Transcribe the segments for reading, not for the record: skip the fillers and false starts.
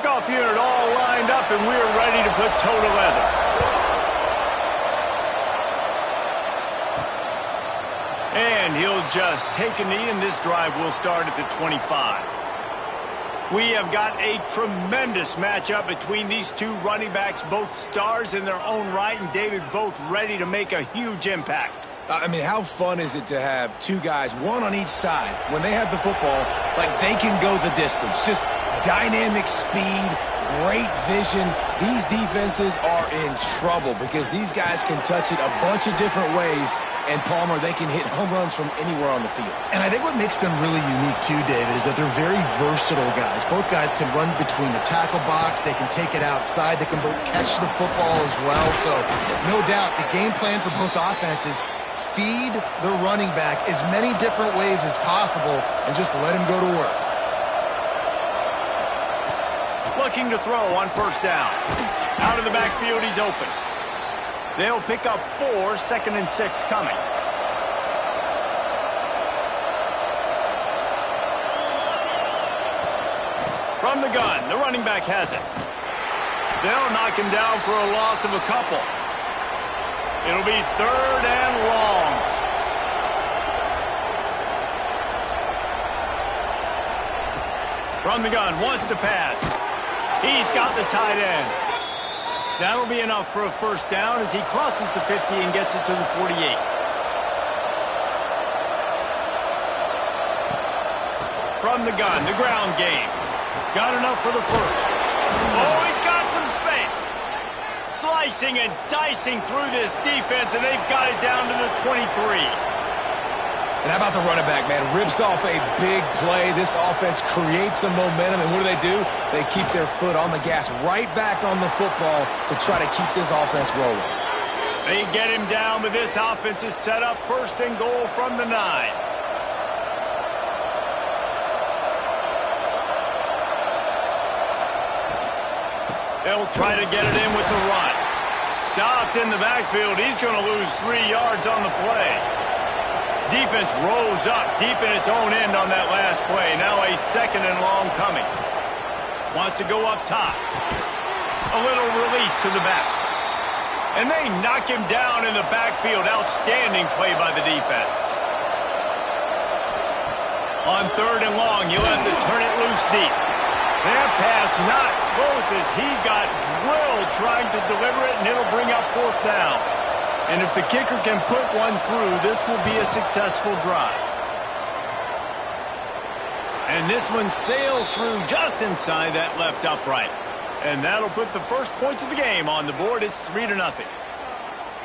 kickoff unit all lined up, and we're ready to put toe to leather. And he'll just take a knee, and this drive will start at the 25. We have got a tremendous matchup between these two running backs, both stars in their own right, and David, both ready to make a huge impact. I mean, how fun is it to have two guys, one on each side, when they have the football, like they can go the distance. Just dynamic speed, great vision. These defenses are in trouble because these guys can touch it a bunch of different ways, and Palmer, they can hit home runs from anywhere on the field. And I think what makes them really unique too, David, is that they're very versatile guys. Both guys can run between the tackle box. They can take it outside. They can both catch the football as well. So no doubt the game plan for both offenses, feed the running back as many different ways as possible and just let him go to work. Looking to throw on first down. Out of the backfield, he's open. They'll pick up 4, 2nd and 6 coming. From the gun, the running back has it. They'll knock him down for a loss of a couple. It'll be 3rd and long. From the gun, wants to pass. He's got the tight end. That'll be enough for a first down as he crosses the 50 and gets it to the 48. From the gun, the ground game. Got enough for the first. Oh, he's got some space. Slicing and dicing through this defense, and they've got it down to the 23. And how about the running back, man? Rips off a big play. This offense creates some momentum, and what do? They keep their foot on the gas right back on the football to try to keep this offense rolling. They get him down, but this offense is set up 1st and goal from the 9. They'll try to get it in with the run. Stopped in the backfield. He's going to lose 3 yards on the play. Defense rose up deep in its own end on that last play. Now a 2nd and long coming. Wants to go up top. A little release to the back. And they knock him down in the backfield. Outstanding play by the defense. On 3rd and long, you'll have to turn it loose deep. That pass not close as he got drilled trying to deliver it, and it'll bring up 4th down. And if the kicker can put one through, this will be a successful drive. And this one sails through just inside that left upright. And that'll put the first points of the game on the board. It's 3-0.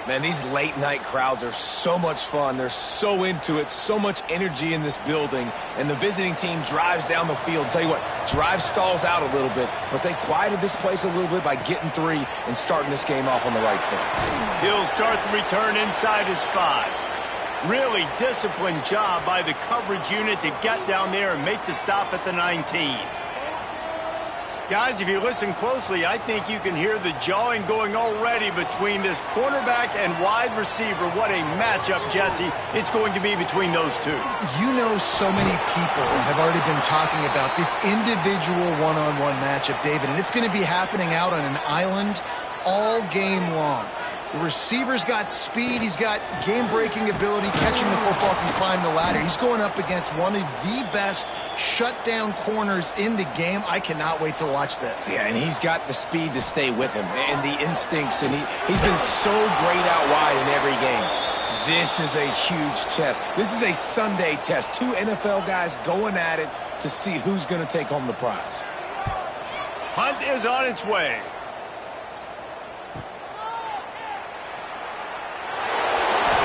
Man, these late-night crowds are so much fun. They're so into it, so much energy in this building. And the visiting team drives down the field. Tell you what, drive stalls out a little bit, but they quieted this place a little bit by getting 3 and starting this game off on the right foot. He'll start the return inside his 5. Really disciplined job by the coverage unit to get down there and make the stop at the 19. Guys, if you listen closely, I think you can hear the jawing going already between this cornerback and wide receiver. What a matchup, Jesse, it's going to be between those two. You know, so many people have already been talking about this individual one-on-one matchup, David, and it's going to be happening out on an island all game long. The receiver's got speed. He's got game-breaking ability, catching the football, can climb the ladder. He's going up against one of the best shutdown corners in the game. I cannot wait to watch this. Yeah, and he's got the speed to stay with him and the instincts, and he's been so great out wide in every game. This is a huge test. This is a Sunday test. 2 NFL guys going at it to see who's going to take home the prize. Punt is on its way.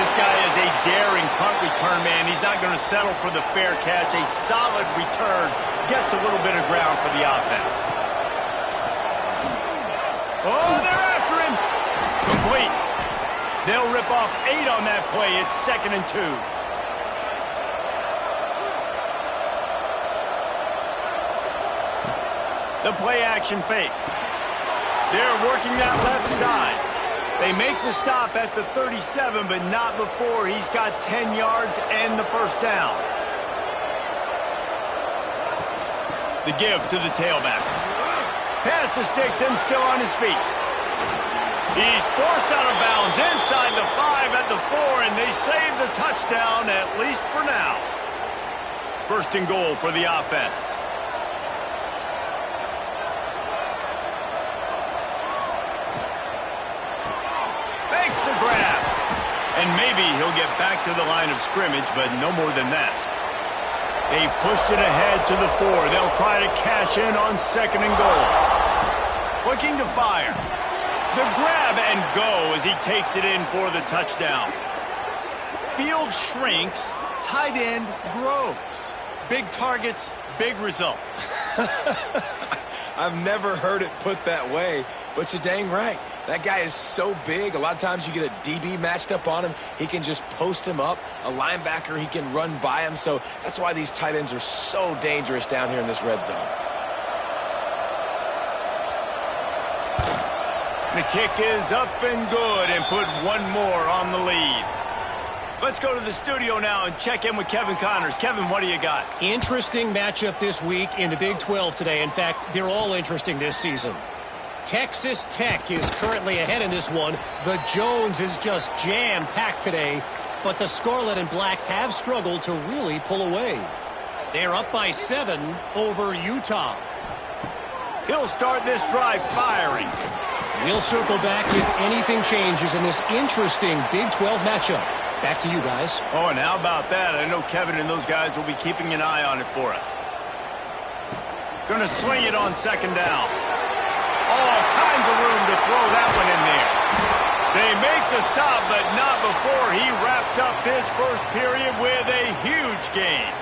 This guy is a daring punt return man. He's not going to settle for the fair catch. A solid return gets a little bit of ground for the offense. Oh, they're after him. Complete. They'll rip off 8 on that play. It's 2nd and 2. The play action fake. They're working that left side. They make the stop at the 37, but not before he's got 10 yards and the first down. The give to the tailback. past the sticks and still on his feet. He's forced out of bounds inside the 5 at the 4, and they save the touchdown, at least for now. First and goal for the offense. Makes the grab. And maybe he'll get back to the line of scrimmage, but no more than that. They've pushed it ahead to the 4. They'll try to cash in on second and goal. Looking to fire. The grab and go as he takes it in for the touchdown. Field shrinks, tight end grows. Big targets, big results. I've never heard it put that way, but you're dang right. That guy is so big. A lot of times you get a DB matched up on him. He can just post him up. A linebacker, he can run by him. So that's why these tight ends are so dangerous down here in this red zone. The kick is up and good and put one more on the lead. Let's go to the studio now and check in with Kevin Connors. Kevin, what do you got? Interesting matchup this week in the Big 12 today. In fact, they're all interesting this season. Texas Tech is currently ahead in this one. The Jones is just jam-packed today, but the Scarlet and Black have struggled to really pull away. They're up by 7 over Utah. He'll start this drive firing. We'll circle back if anything changes in this interesting Big 12 matchup. Back to you guys. Oh, and how about that? I know Kevin and those guys will be keeping an eye on it for us. Gonna swing it on second down. All kinds of room to throw that one in there. They make the stop, but not before he wraps up this first period with a huge gain.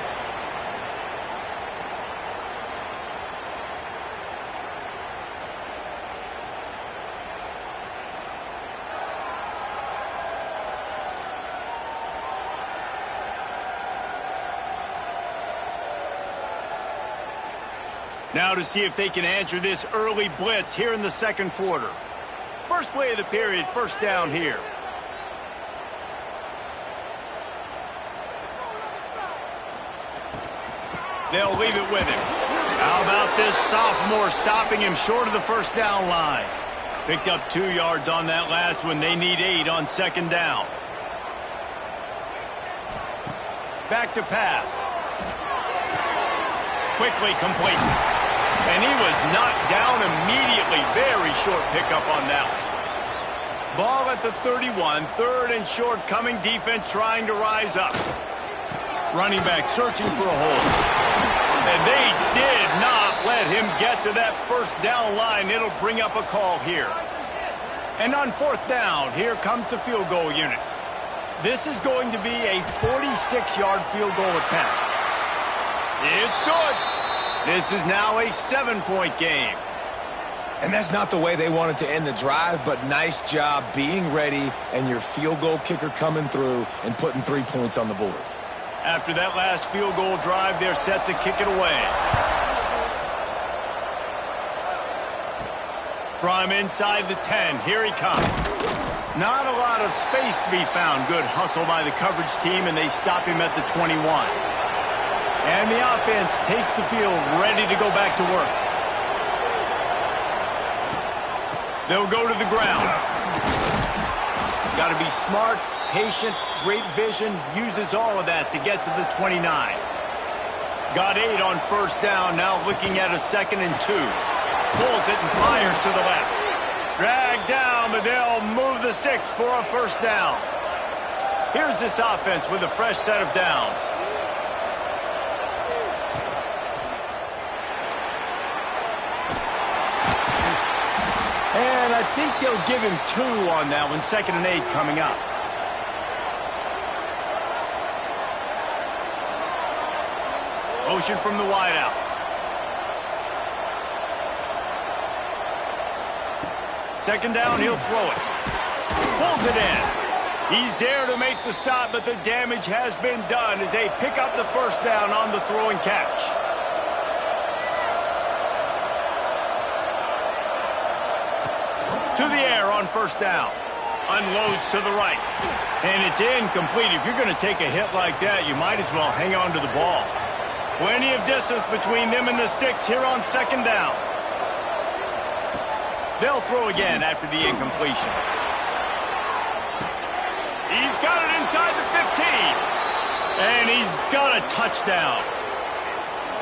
Now to see if they can answer this early blitz here in the second quarter. First play of the period, first down here. They'll leave it with him. How about this sophomore stopping him short of the first down line? Picked up 2 yards on that last one. They need 8 on second down. Back to pass. Quickly complete. And he was knocked down immediately. Very short pickup on that one. Ball at the 31. Third and short coming. Defense trying to rise up. Running back searching for a hole. And they did not let him get to that first down line. It'll bring up a call here. And on fourth down, here comes the field goal unit. This is going to be a 46-yard field goal attempt. It's good. This is now a 7-point game. And that's not the way they wanted to end the drive, but nice job being ready and your field goal kicker coming through and putting 3 points on the board. After that last field goal drive, they're set to kick it away. From inside the 10, here he comes. Not a lot of space to be found. Good hustle by the coverage team, and they stop him at the 21. And the offense takes the field, ready to go back to work. They'll go to the ground. Got to be smart, patient, great vision, uses all of that to get to the 29. Got 8 on first down, now looking at a 2nd and 2. Pulls it and fires to the left. Dragged down, but they'll move the sticks for a first down. Here's this offense with a fresh set of downs. And I think they'll give him 2 on that one. 2nd and 8 coming up. Motion from the wideout. Second down, he'll throw it. Pulls it in. He's there to make the stop, but the damage has been done as they pick up the first down on the throw and catch. To the air on first down. Unloads to the right. And it's incomplete. If you're going to take a hit like that, you might as well hang on to the ball. Plenty of distance between them and the sticks here on second down. They'll throw again after the incompletion. He's got it inside the 15. And he's got a touchdown.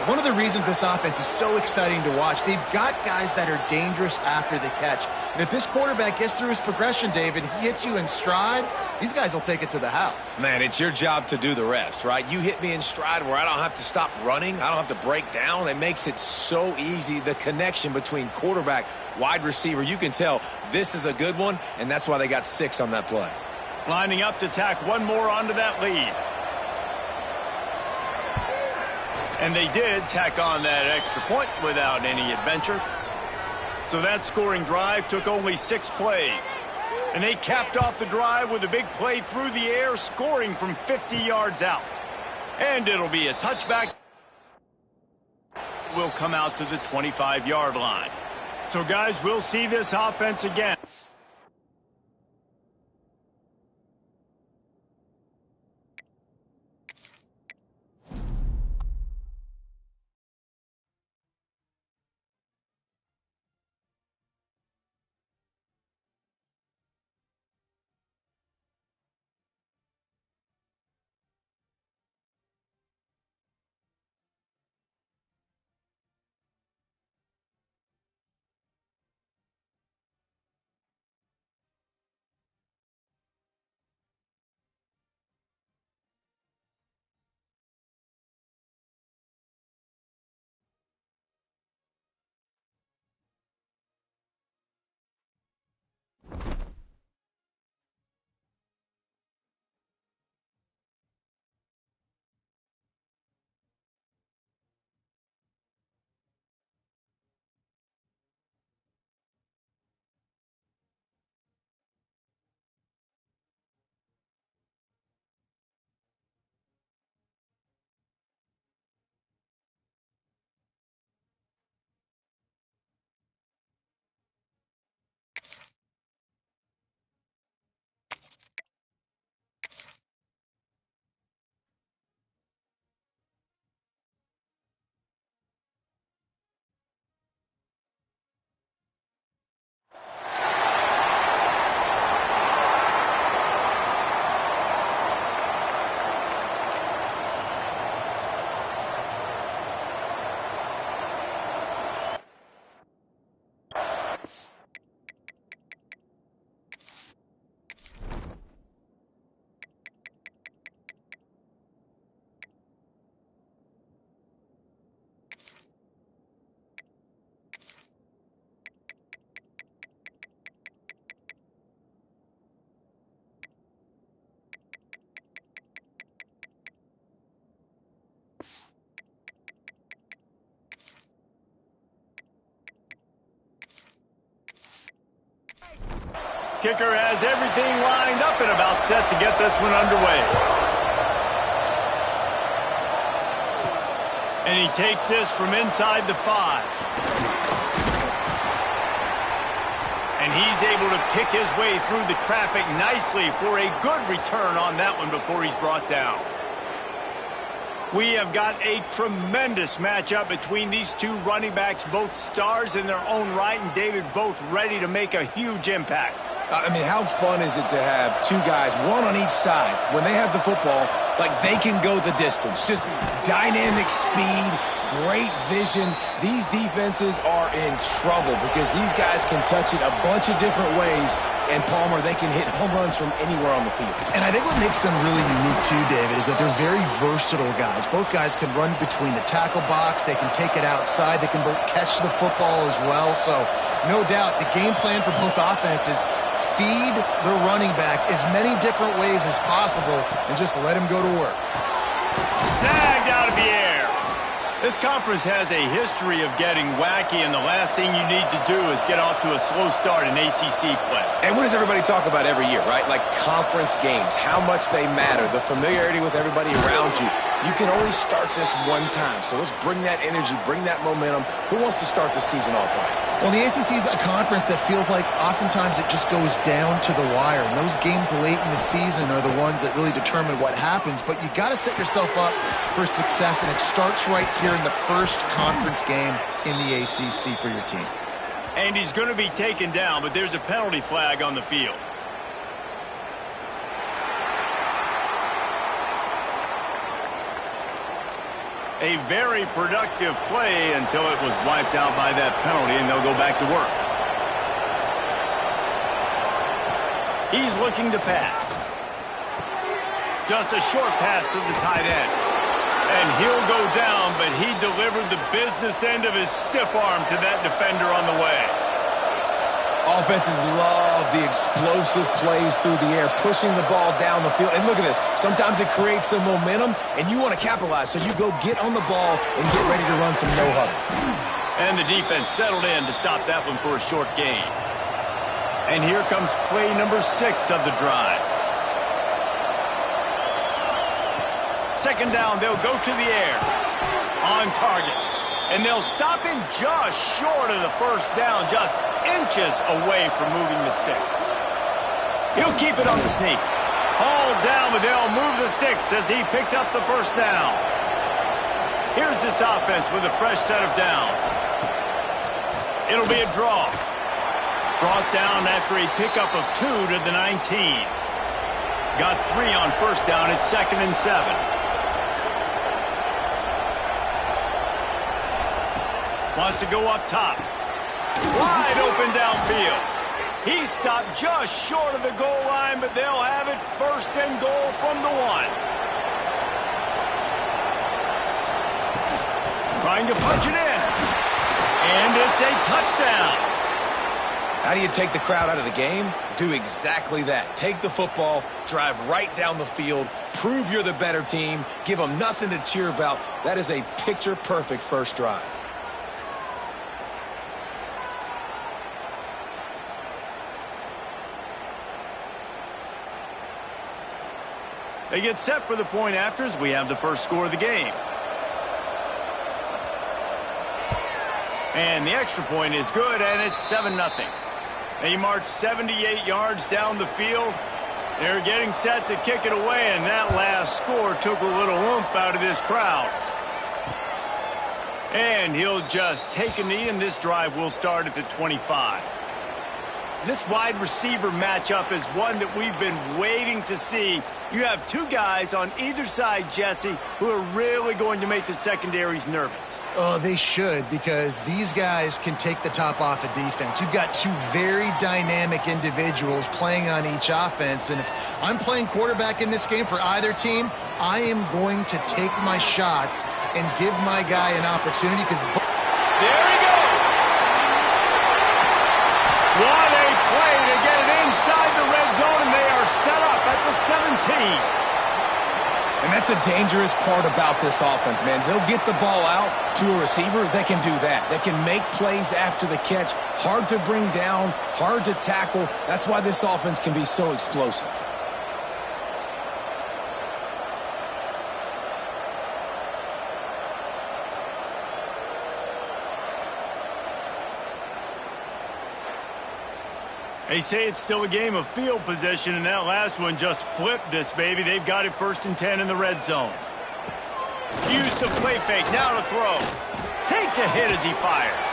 One of the reasons this offense is so exciting to watch, they've got guys that are dangerous after the catch. And if this quarterback gets through his progression, David, he hits you in stride, these guys will take it to the house. Man, it's your job to do the rest, right? You hit me in stride where I don't have to stop running. I don't have to break down. It makes it so easy. The connection between quarterback, wide receiver, you can tell this is a good one, and that's why they got 6 on that play. Lining up to tack one more onto that lead. And they did tack on that extra point without any adventure. So that scoring drive took only 6 plays. And they capped off the drive with a big play through the air, scoring from 50 yards out. And it'll be a touchback. Will come out to the 25-yard line. So, guys, we'll see this offense again. Kicker has everything lined up and about set to get this one underway. And he takes this from inside the 5. And he's able to pick his way through the traffic nicely for a good return on that one before he's brought down. We have got a tremendous matchup between these two running backs, both stars in their own right, and David, both ready to make a huge impact. I mean, how fun is it to have 2 guys, one on each side, when they have the football, like they can go the distance. Just dynamic speed, great vision. These defenses are in trouble because these guys can touch it a bunch of different ways. And, Palmer, they can hit home runs from anywhere on the field. And I think what makes them really unique, too, David, is that they're very versatile guys. Both guys can run between the tackle box. They can take it outside. They can both catch the football as well. So, no doubt, the game plan for both offenses, feed the running back as many different ways as possible and just let him go to work. Snagged out of the air. This conference has a history of getting wacky, and the last thing you need to do is get off to a slow start in ACC play. And what does everybody talk about every year, right? Like conference games, how much they matter, the familiarity with everybody around you. You can only start this one time, so let's bring that energy, bring that momentum. Who wants to start the season off right? Well, the ACC is a conference that feels like oftentimes it just goes down to the wire. And those games late in the season are the ones that really determine what happens. But you got to set yourself up for success, and it starts right here in the first conference game in the ACC for your team. And he's going to be taken down, but there's a penalty flag on the field. A very productive play until it was wiped out by that penalty, and they'll go back to work. He's looking to pass. Just a short pass to the tight end. And he'll go down, but he delivered the business end of his stiff arm to that defender on the way. Offenses love the explosive plays through the air, pushing the ball down the field. And look at this. Sometimes it creates some momentum, and you want to capitalize. So you go get on the ball and get ready to run some no-huddle. And the defense settled in to stop that one for a short gain. And here comes play number 6 of the drive. Second down, they'll go to the air. On target. And they'll stop him just short of the first down, just inches away from moving the sticks. He'll keep it on the sneak. Hauled down, but they'll move the sticks as he picks up the first down. Here's this offense with a fresh set of downs. It'll be a draw. Brought down after a pickup of 2 to the 19. Got 3 on first down at 2nd and 7. Wants to go up top. Wide open downfield. He stopped just short of the goal line, but they'll have it 1st and goal from the 1. Trying to punch it in. And it's a touchdown. How do you take the crowd out of the game? Do exactly that. Take the football, drive right down the field, prove you're the better team, give them nothing to cheer about. That is a picture-perfect first drive. They get set for the point afters. We have the first score of the game. And the extra point is good, and it's 7-0. They march 78 yards down the field. They're getting set to kick it away, and that last score took a little oomph out of this crowd. And he'll just take a knee, and this drive will start at the 25. This wide receiver matchup is one that we've been waiting to see. You have 2 guys on either side, Jesse, who are really going to make the secondaries nervous. Oh, they should, because these guys can take the top off a defense. You've got 2 very dynamic individuals playing on each offense, and if I'm playing quarterback in this game for either team, I am going to take my shots and give my guy an opportunity because... There he goes! What a play to get it inside the red zone, and they are set up at the 17. And that's the dangerous part about this offense, man. They'll get the ball out to a receiver. They can do that. They can make plays after the catch. Hard to bring down, hard to tackle. That's why this offense can be so explosive. They say it's still a game of field position, and that last one just flipped this baby. They've got it 1st and 10 in the red zone. Use the play fake, now to throw. Takes a hit as he fires.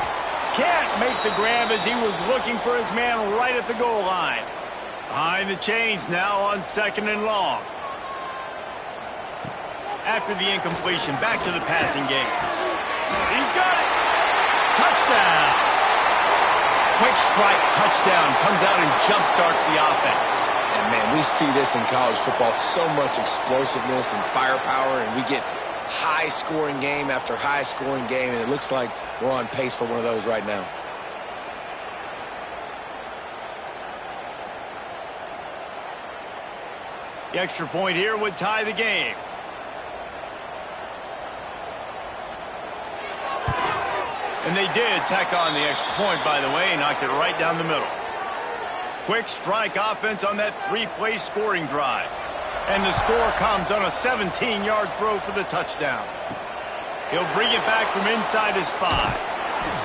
Can't make the grab as he was looking for his man right at the goal line. Behind the chains now on 2nd and long. After the incompletion, back to the passing game. He's got it. Touchdown. Quick strike touchdown comes out and jump-starts the offense. And, man, we see this in college football, so much explosiveness and firepower, and we get high-scoring game after high-scoring game, and it looks like we're on pace for one of those right now. The extra point here would tie the game. And they did tack on the extra point, by the way, knocked it right down the middle. Quick strike offense on that 3-play scoring drive. And the score comes on a 17-yard throw for the touchdown. He'll bring it back from inside his 5.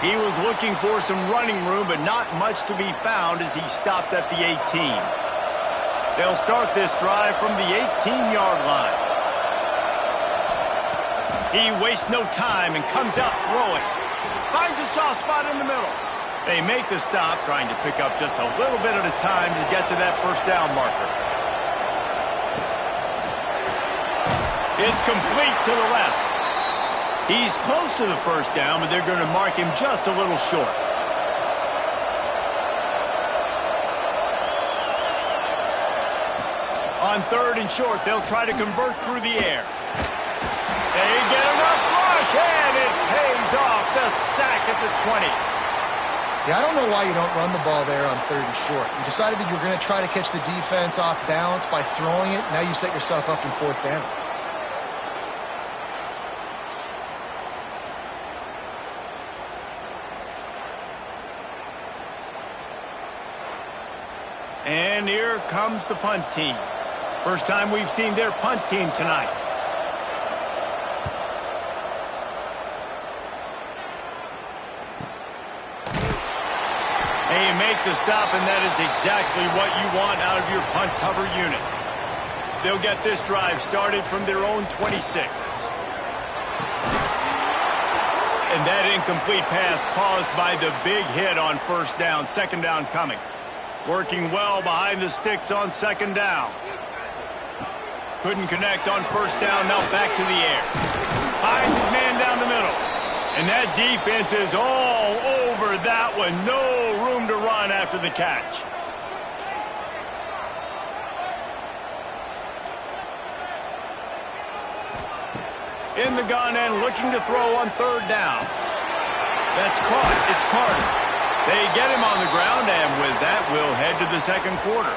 He was looking for some running room, but not much to be found as he stopped at the 18. They'll start this drive from the 18-yard line. He wastes no time and comes out throwing. Finds a soft spot in the middle. They make the stop, trying to pick up just a little bit at a time to get to that first down marker. It's complete to the left. He's close to the first down, but they're going to mark him just a little short. On 3rd and short, they'll try to convert through the air. They get enough rush, and it pays off. The sack at the 20. Yeah, I don't know why you don't run the ball there on 3rd and short. You decided that you were going to try to catch the defense off balance by throwing it. Now you set yourself up in 4th down. And here comes the punt team. First time we've seen their punt team tonight. They make the stop, and that is exactly what you want out of your punt cover unit. They'll get this drive started from their own 26. And that incomplete pass caused by the big hit on first down. 2nd down coming. Working well behind the sticks on 2nd down. Couldn't connect on first down, now back to the air. Finds his man down the middle. And that defense is all over that one. No room to run after the catch. In the gun and looking to throw on 3rd down. That's caught. It's Carter. They get him on the ground, and with that, we'll head to the 2nd quarter.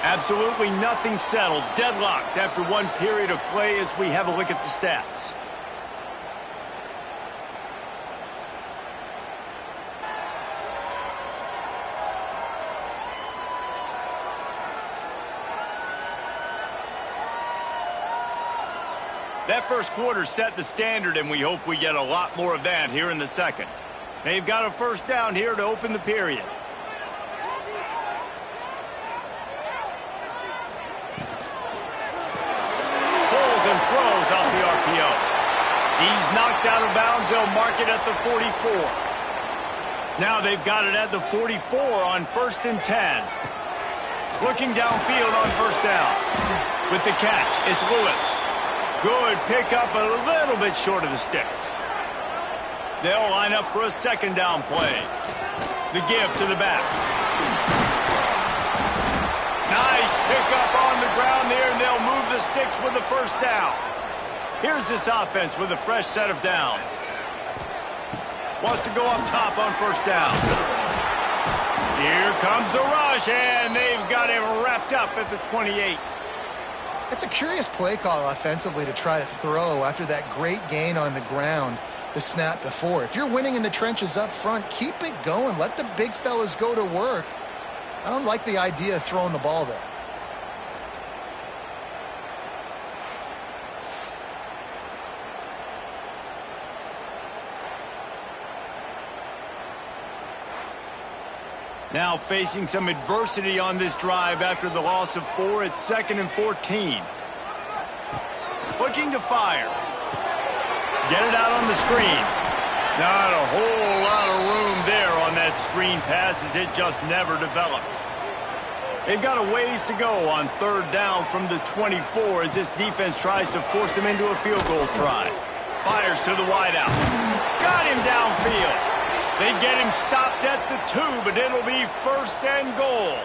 Absolutely nothing settled. Deadlocked after one period of play as we have a look at the stats. That first quarter set the standard, and we hope we get a lot more of that here in the 2nd. They've got a first down here to open the period. Pulls and throws off the RPO. He's knocked out of bounds. They'll mark it at the 44. Now they've got it at the 44 on 1st and 10. Looking downfield on first down. With the catch, it's Lewis. Good pickup, a little bit short of the sticks. They'll line up for a 2nd down play. The give to the back. Nice pickup on the ground there, and they'll move the sticks with the first down. Here's this offense with a fresh set of downs. Wants to go up top on first down. Here comes the rush, and they've got him wrapped up at the 28. It's a curious play call offensively to try to throw after that great gain on the ground the snap before. If you're winning in the trenches up front, keep it going. Let the big fellas go to work. I don't like the idea of throwing the ball there. Now facing some adversity on this drive after the loss of 4 at 2nd and 14. Looking to fire. Get it out on the screen. Not a whole lot of room there on that screen pass as it just never developed. They've got a ways to go on 3rd down from the 24 as this defense tries to force them into a field goal try. Fires to the wideout. Got him downfield. They get him stopped at the 2, but it'll be 1st and goal.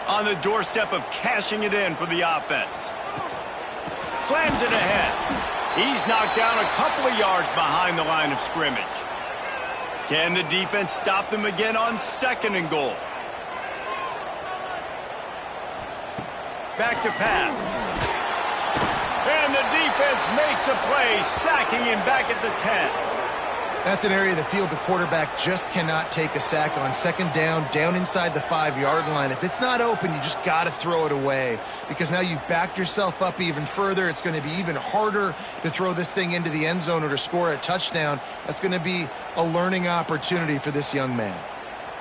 On the doorstep of cashing it in for the offense. Slams it ahead. He's knocked down a couple of yards behind the line of scrimmage. Can the defense stop them again on 2nd and goal? Back to pass. And the defense makes a play, sacking him back at the 10. That's an area of the field the quarterback just cannot take a sack on. 2nd down inside the 5-yard line. If it's not open, you just got to throw it away because now you've backed yourself up even further. It's going to be even harder to throw this thing into the end zone or to score a touchdown. That's going to be a learning opportunity for this young man.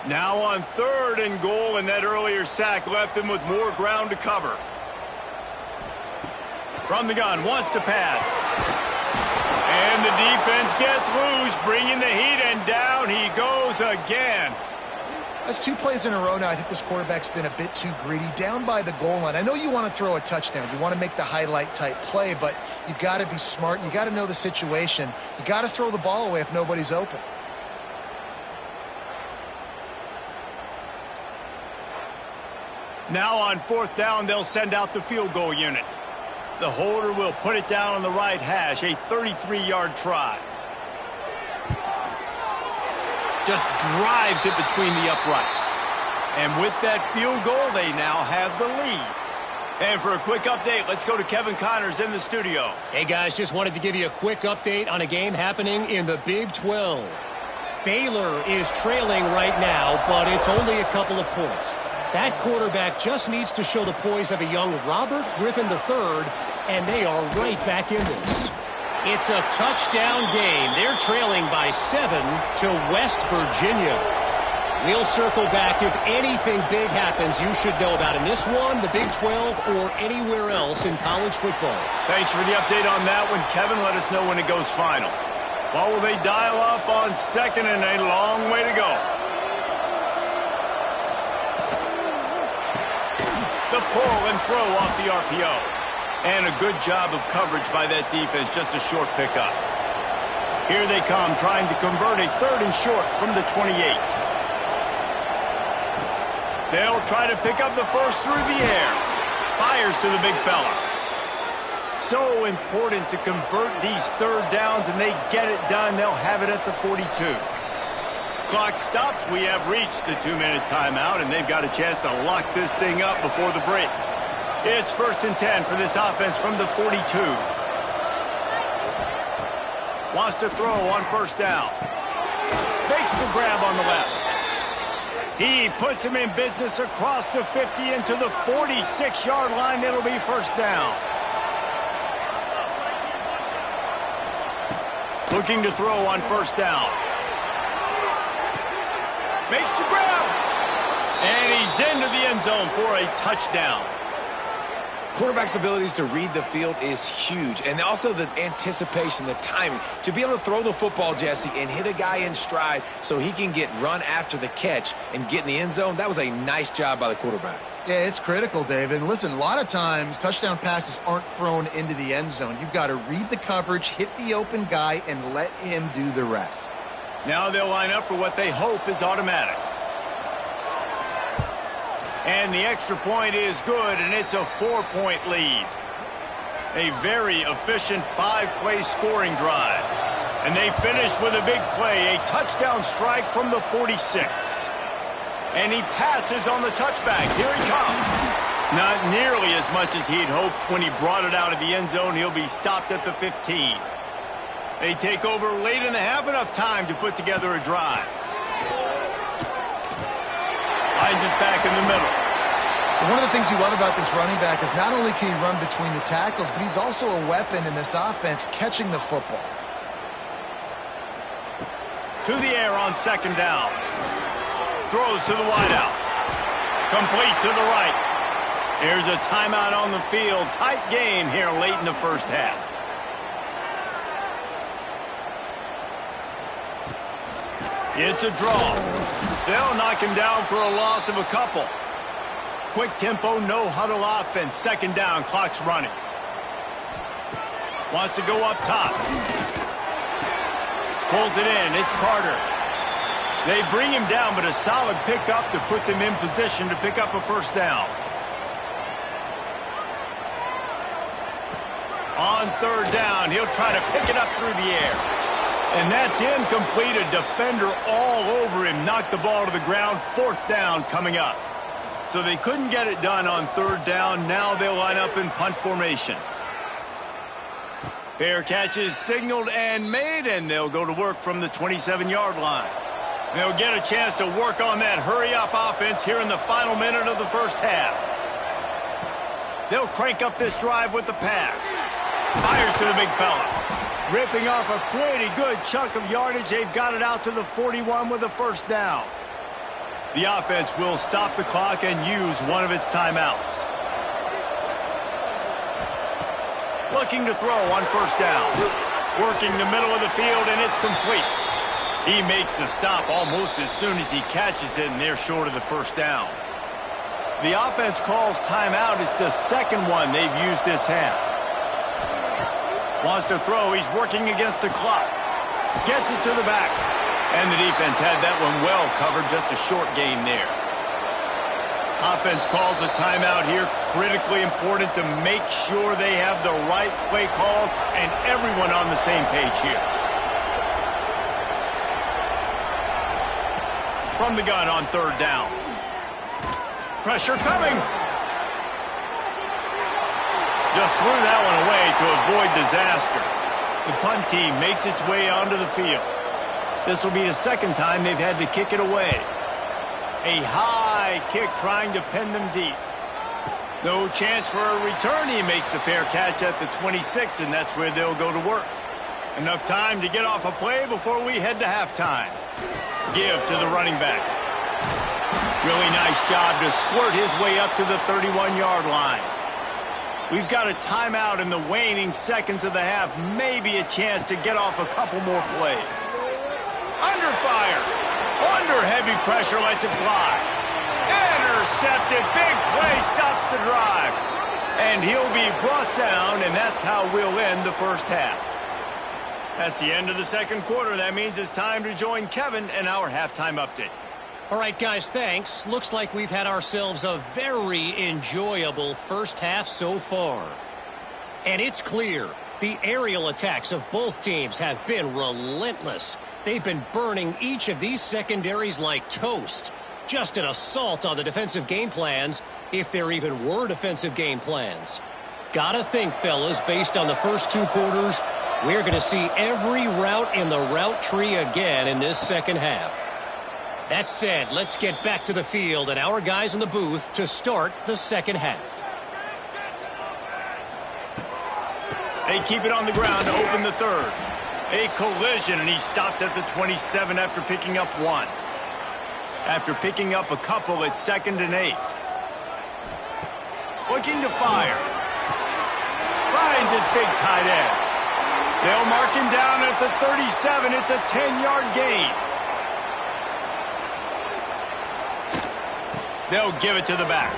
Now on 3rd and goal, and that earlier sack left them with more ground to cover. From the gun, wants to pass. And the defense gets loose, bringing the heat, and down he goes again. That's 2 plays in a row now. I think this quarterback's been a bit too greedy. Down by the goal line. I know you want to throw a touchdown. You want to make the highlight-type play, but you've got to be smart. You got to know the situation. You got to throw the ball away if nobody's open. Now on 4th down, they'll send out the field goal unit. The holder will put it down on the right hash, a 33-yard try. Just drives it between the uprights. And with that field goal, they now have the lead. And for a quick update, let's go to Kevin Connors in the studio. Hey, guys, just wanted to give you a quick update on a game happening in the Big 12. Baylor is trailing right now, but it's only a couple of points. That quarterback just needs to show the poise of a young Robert Griffin III, and they are right back in this. It's a touchdown game. They're trailing by 7 to West Virginia. We'll circle back if anything big happens you should know about in this one, the Big 12, or anywhere else in college football. Thanks for the update on that one, Kevin. Let us know when it goes final. Well, will they dial up on 2nd and a long way to go? The pull and throw off the RPO. And a good job of coverage by that defense, just a short pickup. Here they come, trying to convert a 3rd and short from the 28. They'll try to pick up the first through the air. Fires to the big fella. So important to convert these 3rd downs, and they get it done. They'll have it at the 42. Clock stops. We have reached the 2-minute timeout, and they've got a chance to lock this thing up before the break. It's 1st and 10 for this offense from the 42. Wants to throw on 1st down. Makes the grab on the left. He puts him in business across the 50 into the 46-yard line. It'll be 1st down. Looking to throw on 1st down. Makes the grab. And he's into the end zone for a touchdown. Quarterback's abilities to read the field is huge. And also the anticipation, the timing. To be able to throw the football, Jesse, and hit a guy in stride so he can get run after the catch and get in the end zone, that was a nice job by the quarterback. Yeah, it's critical, David. And listen, a lot of times touchdown passes aren't thrown into the end zone. You've got to read the coverage, hit the open guy, and let him do the rest. Now they'll line up for what they hope is automatic. And the extra point is good, and it's a 4-point lead. A very efficient 5-play scoring drive. And they finish with a big play, a touchdown strike from the 46. And he passes on the touchback. Here he comes. Not nearly as much as he'd hoped when he brought it out of the end zone. He'll be stopped at the 15. They take over late in the half, enough time to put together a drive. Lines us back in the middle. One of the things you love about this running back is not only can he run between the tackles, but he's also a weapon in this offense catching the football. To the air on 2nd down. Throws to the wideout. Complete to the right. There's a timeout on the field. Tight game here late in the 1st half. It's a draw. They'll knock him down for a loss of a couple. Quick tempo, no huddle offense. 2nd down, clock's running. Wants to go up top. Pulls it in, it's Carter. They bring him down, but a solid pickup to put them in position to pick up a 1st down. On 3rd down, he'll try to pick it up through the air. And that's incomplete. A defender all over him. Knocked the ball to the ground. 4th down coming up. So they couldn't get it done on 3rd down. Now they'll line up in punt formation. Fair catch is signaled and made, and they'll go to work from the 27-yard line. They'll get a chance to work on that hurry-up offense here in the final minute of the 1st half. They'll crank up this drive with the pass. Fires to the big fella. Ripping off a pretty good chunk of yardage. They've got it out to the 41 with a 1st down. The offense will stop the clock and use one of its timeouts. Looking to throw on first down. Working the middle of the field, and it's complete. He makes the stop almost as soon as he catches it, and they're short of the first down. The offense calls timeout. It's the second one they've used this half. Wants to throw. He's working against the clock. Gets it to the back. And the defense had that one well covered. Just a short gain there. Offense calls a timeout here. Critically important to make sure they have the right play called and everyone on the same page here. From the gun on third down. Pressure coming. Just threw that one away to avoid disaster. The punt team makes its way onto the field. This will be the second time they've had to kick it away. A high kick trying to pin them deep. No chance for a return. He makes the fair catch at the 26, and that's where they'll go to work. Enough time to get off a play before we head to halftime. Give to the running back. Really nice job to squirt his way up to the 31-yard line. We've got a timeout in the waning seconds of the half. Maybe a chance to get off a couple more plays. Under fire. Under heavy pressure, lets it fly. Intercepted. Big play stops the drive. And he'll be brought down, and that's how we'll end the first half. That's the end of the second quarter. That means it's time to join Kevin and our halftime update. All right, guys, thanks. Looks like we've had ourselves a very enjoyable first half so far. And it's clear the aerial attacks of both teams have been relentless. They've been burning each of these secondaries like toast. Just an assault on the defensive game plans, if there even were defensive game plans. Gotta think, fellas, based on the first two quarters, we're going to see every route in the route tree again in this second half. That said, let's get back to the field and our guys in the booth to start the second half. They keep it on the ground to open the third. A collision, and he stopped at the 27 after picking up one. After picking up a couple, it's 2nd and 8. Looking to fire. Finds his big tight end. They'll mark him down at the 37. It's a 10-yard gain. They'll give it to the back.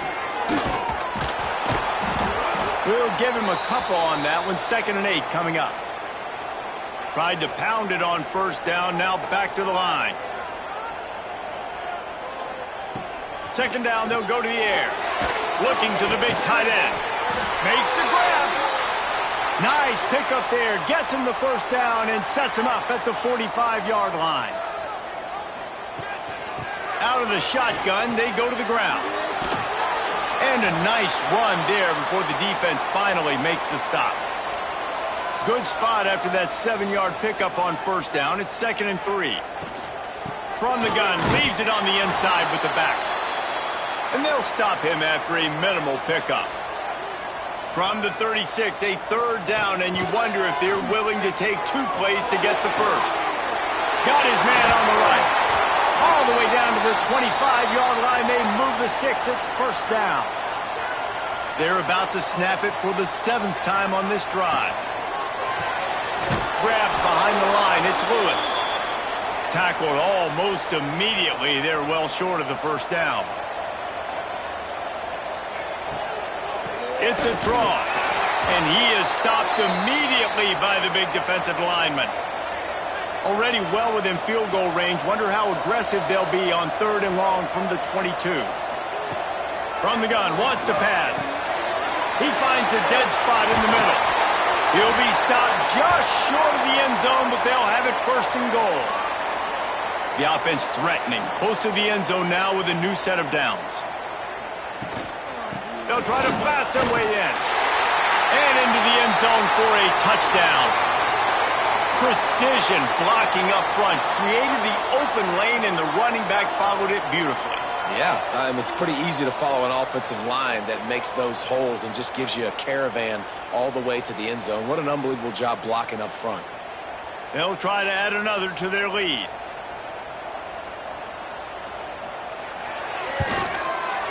We'll give him a couple on that one. 2nd and 8 coming up. Tried to pound it on first down. Now back to the line. 2nd down, they'll go to the air. Looking to the big tight end. Makes the grab. Nice pickup there. Gets him the first down and sets him up at the 45-yard line. Out of the shotgun, they go to the ground. And a nice run there before the defense finally makes the stop. Good spot after that 7-yard pickup on first down. It's 2nd and 3. From the gun, leaves it on the inside with the back. And they'll stop him after a minimal pickup. From the 36, a 3rd down, and you wonder if they're willing to take 2 plays to get the first. Got his man on the right. All the way down to the 25-yard line. They move the sticks. It's first down. They're about to snap it for the 7th time on this drive. Grabbed behind the line. It's Lewis. Tackled almost immediately. They're well short of the first down. It's a draw. And he is stopped immediately by the big defensive lineman. Already well within field goal range. Wonder how aggressive they'll be on 3rd and long from the 22. From the gun, wants to pass. He finds a dead spot in the middle. He'll be stopped just short of the end zone, but they'll have it 1st and goal. The offense threatening. Close to the end zone now with a new set of downs. They'll try to blast their way in. And into the end zone for a touchdown. Precision blocking up front. Created the open lane, and the running back followed it beautifully. Yeah, it's pretty easy to follow an offensive line that makes those holes and just gives you a caravan all the way to the end zone. What an unbelievable job blocking up front. They'll try to add another to their lead.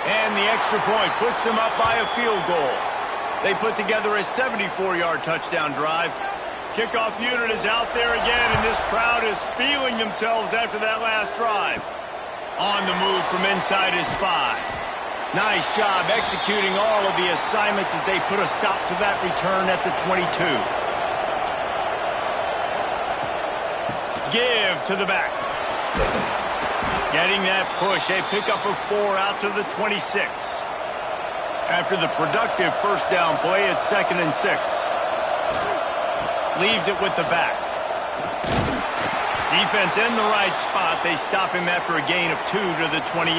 And the extra point puts them up by a field goal. They put together a 74-yard touchdown drive. Kickoff unit is out there again, and this crowd is feeling themselves after that last drive. On the move from inside his 5. Nice job executing all of the assignments as they put a stop to that return at the 22. Give to the back. Getting that push, a pickup of 4 out to the 26. After the productive first down play, it's 2nd and 6. Leaves it with the back. Defense in the right spot. They stop him after a gain of 2 to the 28.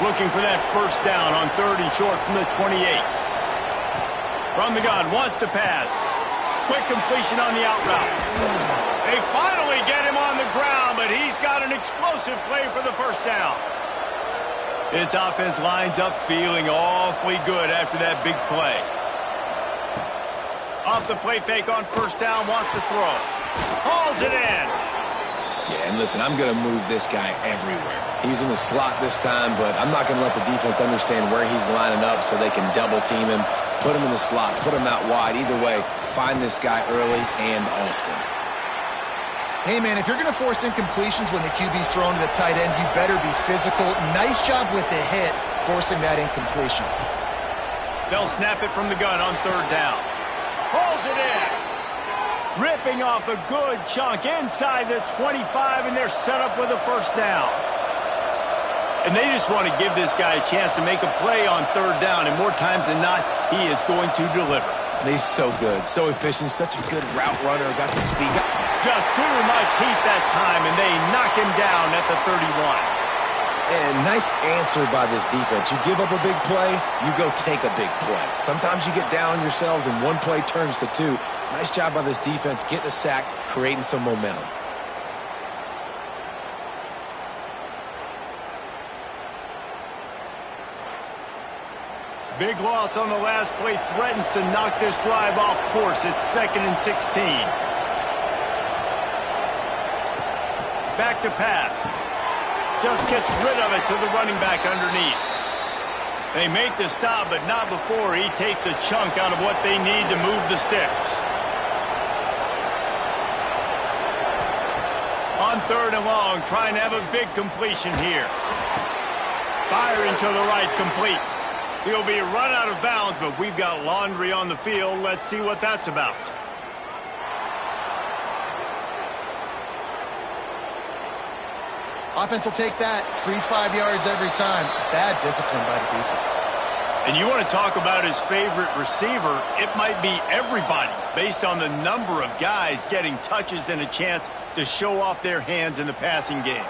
Looking for that first down on 3rd and short from the 28. From the gun, wants to pass. Quick completion on the out route. They finally get him on the ground, but he's got an explosive play for the first down. This offense lines up feeling awfully good after that big play. Off the play fake on first down, wants to throw. Hauls it in. Yeah, and listen, I'm going to move this guy everywhere. He's in the slot this time, but I'm not going to let the defense understand where he's lining up so they can double team him, put him in the slot, put him out wide. Either way, find this guy early and often. Hey, man, if you're going to force incompletions when the QB's thrown to the tight end, you better be physical. Nice job with the hit, forcing that incompletion. They'll snap it from the gun on 3rd down. Pulls it in. Ripping off a good chunk inside the 25, and they're set up with a first down. And they just want to give this guy a chance to make a play on 3rd down, and more times than not, he is going to deliver. And he's so good, so efficient, such a good route runner, got the speed. Just too much heat that time, and they knock him down at the 31. And nice answer by this defense. You give up a big play, you go take a big play. Sometimes you get down on yourselves and one play turns to 2. Nice job by this defense getting a sack, creating some momentum. Big loss on the last play threatens to knock this drive off course. It's 2nd and 16. Back to pass. Just gets rid of it to the running back underneath. They make the stop, but not before he takes a chunk out of what they need to move the sticks. On 3rd and long, trying to have a big completion here. Firing to the right, complete. He'll be run out of bounds, but we've got laundry on the field. Let's see what that's about. Offense will take that. Free 5 yards every time. Bad discipline by the defense. And you want to talk about his favorite receiver, it might be everybody based on the number of guys getting touches and a chance to show off their hands in the passing game.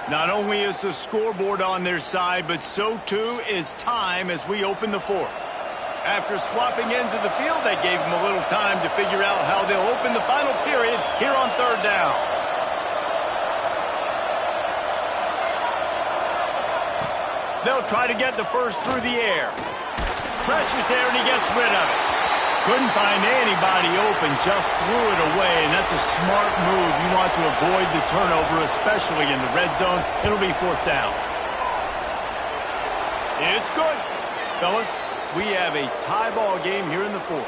Not only is the scoreboard on their side, but so too is time as we open the 4th. After swapping ends of the field, that gave them a little time to figure out how they'll open the final period here on 3rd down. They'll try to get the first through the air. Pressure's there, and he gets rid of it. Couldn't find anybody open, just threw it away, and that's a smart move. You want to avoid the turnover, especially in the red zone. It'll be 4th down. It's good, fellas. We have a tie ball game here in the 4th.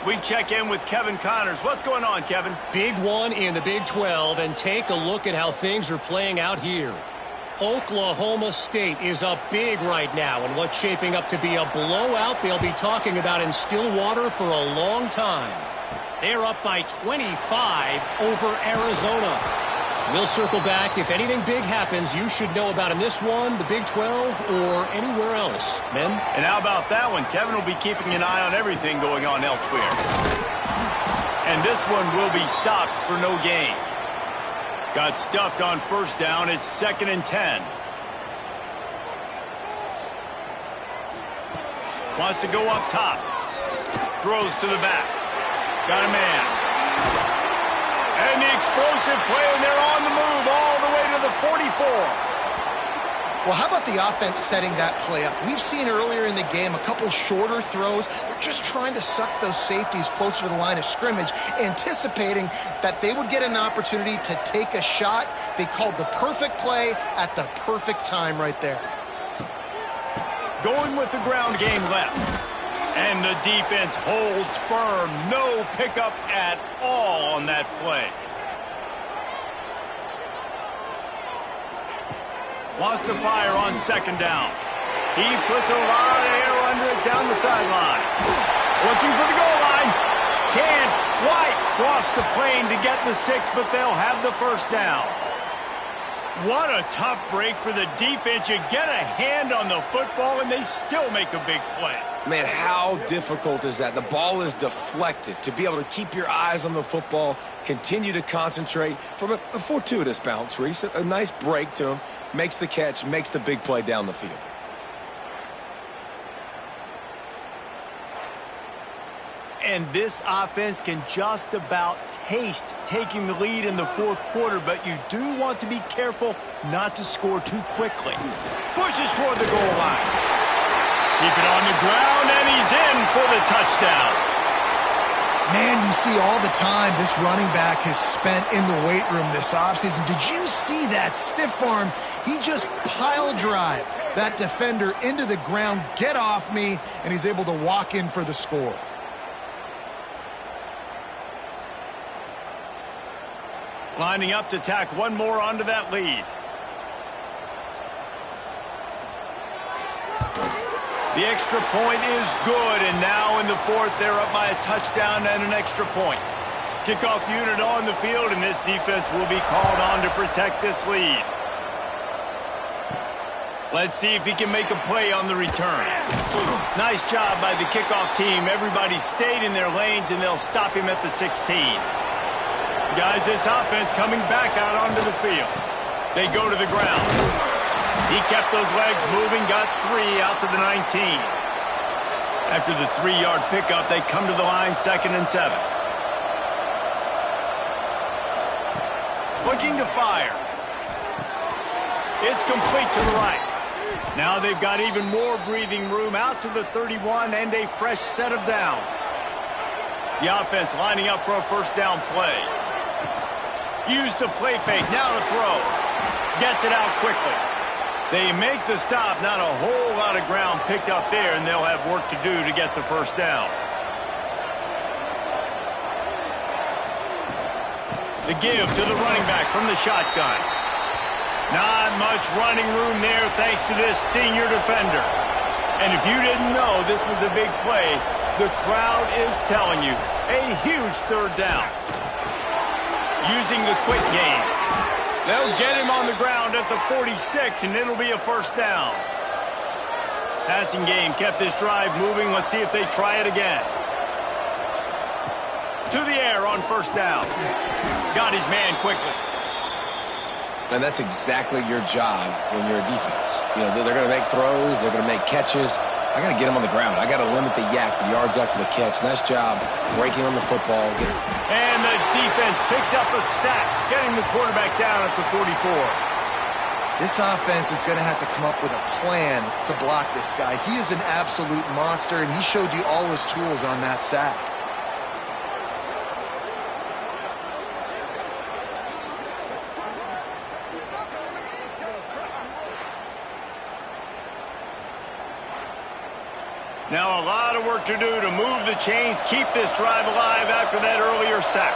We check in with Kevin Connors. What's going on, Kevin? Big one in the Big 12, and take a look at how things are playing out here. Oklahoma State is up big right now in what's shaping up to be a blowout they'll be talking about in Stillwater for a long time. They're up by 25 over Arizona. We'll circle back. If anything big happens, you should know about in this one, the Big 12, or anywhere else. Men? And how about that one? Kevin will be keeping an eye on everything going on elsewhere. And this one will be stopped for no gain. Got stuffed on first down. It's 2nd and 10. Wants to go up top. Throws to the back. Got a man. And the explosive play, and they're on the move all the way to the 44. Well, how about the offense setting that play up? We've seen earlier in the game a couple shorter throws. They're just trying to suck those safeties closer to the line of scrimmage, anticipating that they would get an opportunity to take a shot. They called the perfect play at the perfect time right there. Going with the ground game left. And the defense holds firm. No pickup at all on that play. Wants to fire on second down. He puts a lot of air under it down the sideline. Looking for the goal line. Can't quite cross the plane to get the 6, but they'll have the first down. What a tough break for the defense. You get a hand on the football, and they still make a big play. Man, how difficult is that? The ball is deflected. To be able to keep your eyes on the football, continue to concentrate from a fortuitous bounce, Reese. A nice break to him. Makes the catch, makes the big play down the field. And this offense can just about taste taking the lead in the fourth quarter, but you do want to be careful not to score too quickly. Pushes toward the goal line. Keep it on the ground, and he's in for the touchdown. Man, you see all the time this running back has spent in the weight room this offseason. Did you see that stiff arm? He just pile drive that defender into the ground, get off me, and he's able to walk in for the score. Lining up to tack one more onto that lead. The extra point is good, and now in the fourth, they're up by a touchdown and an extra point. Kickoff unit on the field, and this defense will be called on to protect this lead. Let's see if he can make a play on the return. Nice job by the kickoff team. Everybody stayed in their lanes, and they'll stop him at the 16. Guys, this offense coming back out onto the field. They go to the ground. He kept those legs moving, got 3 out to the 19. After the 3-yard pickup, they come to the line, 2nd and 7. Looking to fire. It's complete to the right. Now they've got even more breathing room out to the 31 and a fresh set of downs. The offense lining up for a first down play. Use the play fake, now to throw. Gets it out quickly. They make the stop, not a whole lot of ground picked up there, and they'll have work to do to get the first down. The give to the running back from the shotgun. Not much running room there thanks to this senior defender. And if you didn't know this was a big play, the crowd is telling you a huge third down. Using the quick game. They'll get him on the ground at the 46, and it'll be a first down. Passing game kept this drive moving. Let's see if they try it again. To the air on first down. Got his man quickly. And that's exactly your job when you're a defense. You know, they're going to make throws. They're going to make catches. I got to get him on the ground. I got to limit the yak, the yards after the catch. Nice job breaking on the football. And the defense picks up a sack, getting the quarterback down at the 44. This offense is going to have to come up with a plan to block this guy. He is an absolute monster, and he showed you all his tools on that sack. Now a lot of work to do to move the chains, keep this drive alive after that earlier sack.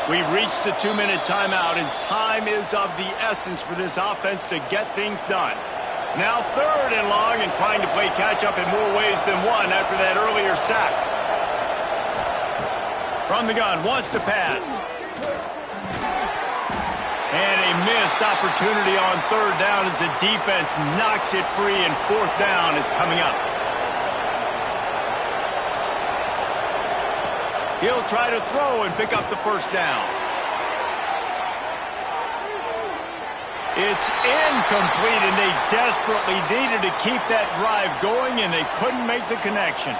We've reached the 2-minute timeout, and time is of the essence for this offense to get things done. Now 3rd and long, and trying to play catch-up in more ways than one after that earlier sack. From the gun, wants to pass. And a missed opportunity on 3rd down as the defense knocks it free, and 4th down is coming up. He'll try to throw and pick up the first down. It's incomplete, and they desperately needed to keep that drive going, and they couldn't make the connection.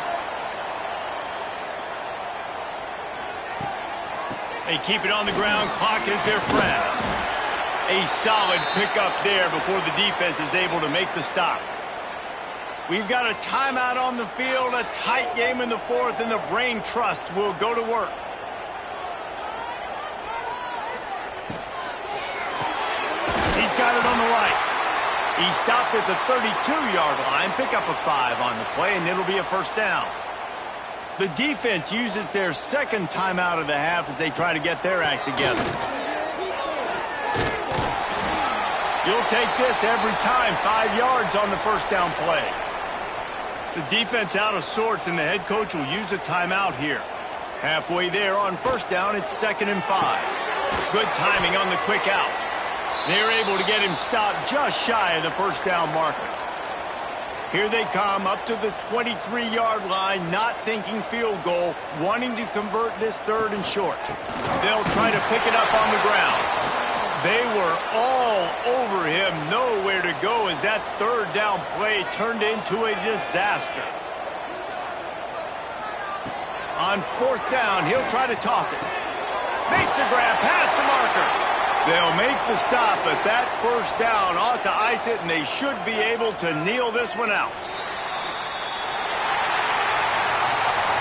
They keep it on the ground. Clock is their friend. A solid pickup there before the defense is able to make the stop. We've got a timeout on the field, a tight game in the fourth, and the brain trust will go to work. He's got it on the right. He stopped at the 32-yard line, pick up a 5 on the play, and it'll be a first down. The defense uses their second timeout of the half as they try to get their act together. You'll take this every time, 5 yards on the first down play. The defense out of sorts, and the head coach will use a timeout here. Halfway there on first down, it's 2nd and 5. Good timing on the quick out. They're able to get him stopped just shy of the first down marker. Here they come up to the 23-yard line, not thinking field goal, wanting to convert this 3rd and short. They'll try to pick it up on the ground. They were all over him, nowhere to go as that 3rd down play turned into a disaster. On 4th down, he'll try to toss it. Makes the grab past the marker. They'll make the stop, but that first down ought to ice it, and they should be able to kneel this one out.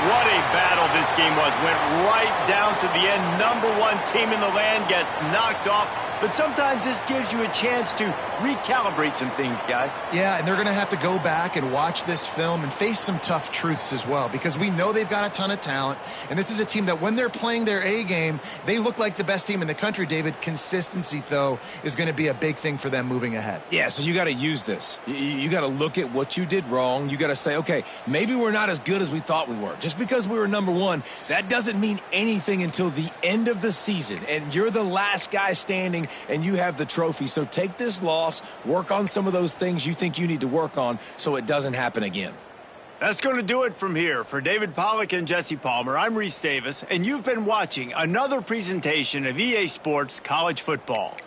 What a battle this game was. Went right down to the end. #1 team in the land gets knocked off. But sometimes this gives you a chance to recalibrate some things, guys. Yeah, and they're going to have to go back and watch this film and face some tough truths as well, because we know they've got a ton of talent, and this is a team that when they're playing their A game, they look like the best team in the country, David. Consistency, though, is going to be a big thing for them moving ahead. Yeah, so you got to use this. You got to look at what you did wrong. You got to say, okay, maybe we're not as good as we thought we were. Just because we were #1, that doesn't mean anything until the end of the season, and you're the last guy standing, and you have the trophy. So take this loss, work on some of those things you think you need to work on so it doesn't happen again. That's going to do it from here. For David Pollack and Jesse Palmer, I'm Reese Davis, and you've been watching another presentation of EA Sports College Football.